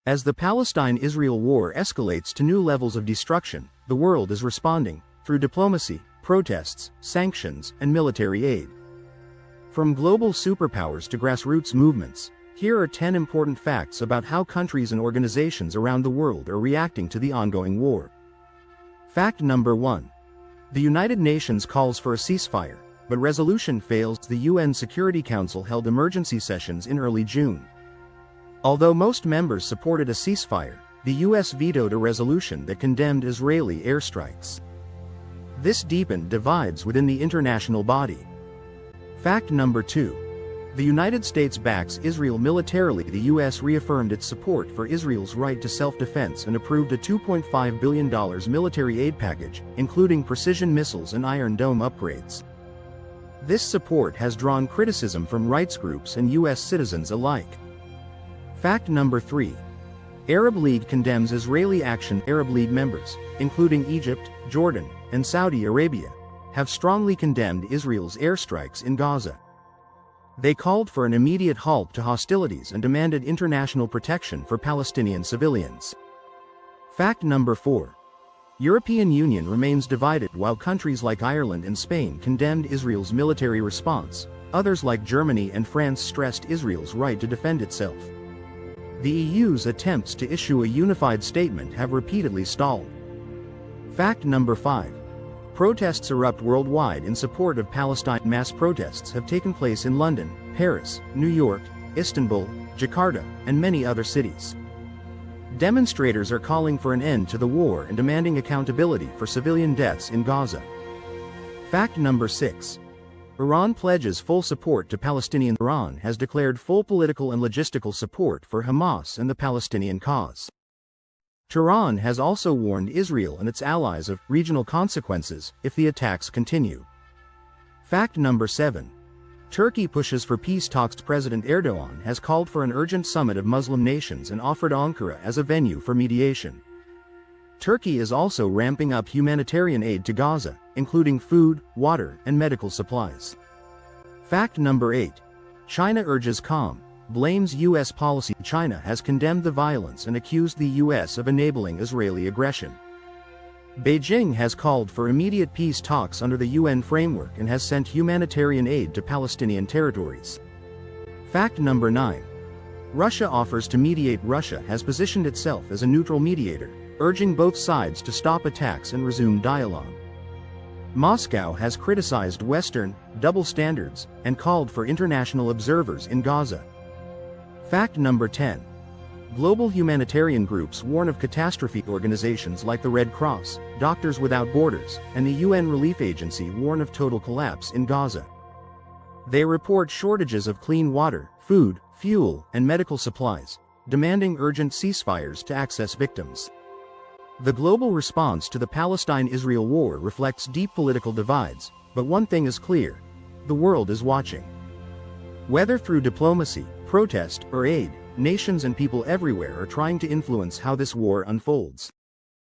As the Palestine-Israel war escalates to new levels of destruction, the world is responding, through diplomacy, protests, sanctions, and military aid. From global superpowers to grassroots movements, here are 10 important facts about how countries and organizations around the world are reacting to the ongoing war. Fact number 1. The United Nations calls for a ceasefire, but resolution fails. The UN Security Council held emergency sessions in early June. Although most members supported a ceasefire, the US vetoed a resolution that condemned Israeli airstrikes. This deepened divides within the international body. Fact number 2. The United States backs Israel militarily. The US reaffirmed its support for Israel's right to self-defense and approved a $2.5 billion military aid package, including precision missiles and Iron Dome upgrades. This support has drawn criticism from rights groups and US citizens alike. Fact number 3. Arab League condemns Israeli action. Arab League members, including Egypt, Jordan, and Saudi Arabia, have strongly condemned Israel's airstrikes in Gaza. They called for an immediate halt to hostilities and demanded international protection for Palestinian civilians. Fact number 4. European Union remains divided. While countries like Ireland and Spain condemned Israel's military response, others like Germany and France stressed Israel's right to defend itself. The EU's attempts to issue a unified statement have repeatedly stalled. Fact number 5. Protests erupt worldwide in support of Palestine. Mass protests have taken place in London, Paris, New York, Istanbul, Jakarta, and many other cities. Demonstrators are calling for an end to the war and demanding accountability for civilian deaths in Gaza. Fact number 6. Iran pledges full support to Palestinians. Iran has declared full political and logistical support for Hamas and the Palestinian cause. Tehran has also warned Israel and its allies of regional consequences if the attacks continue. Fact number 7. Turkey pushes for peace talks. President Erdogan has called for an urgent summit of Muslim nations and offered Ankara as a venue for mediation. Turkey is also ramping up humanitarian aid to Gaza, including food, water, and medical supplies. Fact number 8. China urges calm, blames U.S. policy. China has condemned the violence and accused the U.S. of enabling Israeli aggression. Beijing has called for immediate peace talks under the UN framework and has sent humanitarian aid to Palestinian territories. Fact number 9. Russia offers to mediate. Russia has positioned itself as a neutral mediator, urging both sides to stop attacks and resume dialogue. Moscow has criticized Western double standards and called for international observers in Gaza. Fact number 10. Global humanitarian groups warn of catastrophe. Organizations like the Red Cross, Doctors Without Borders, and the UN Relief Agency warn of total collapse in Gaza. They report shortages of clean water, food, fuel, and medical supplies, demanding urgent ceasefires to access victims. The global response to the Palestine-Israel war reflects deep political divides, but one thing is clear: the world is watching. Whether through diplomacy, protest, or aid, nations and people everywhere are trying to influence how this war unfolds.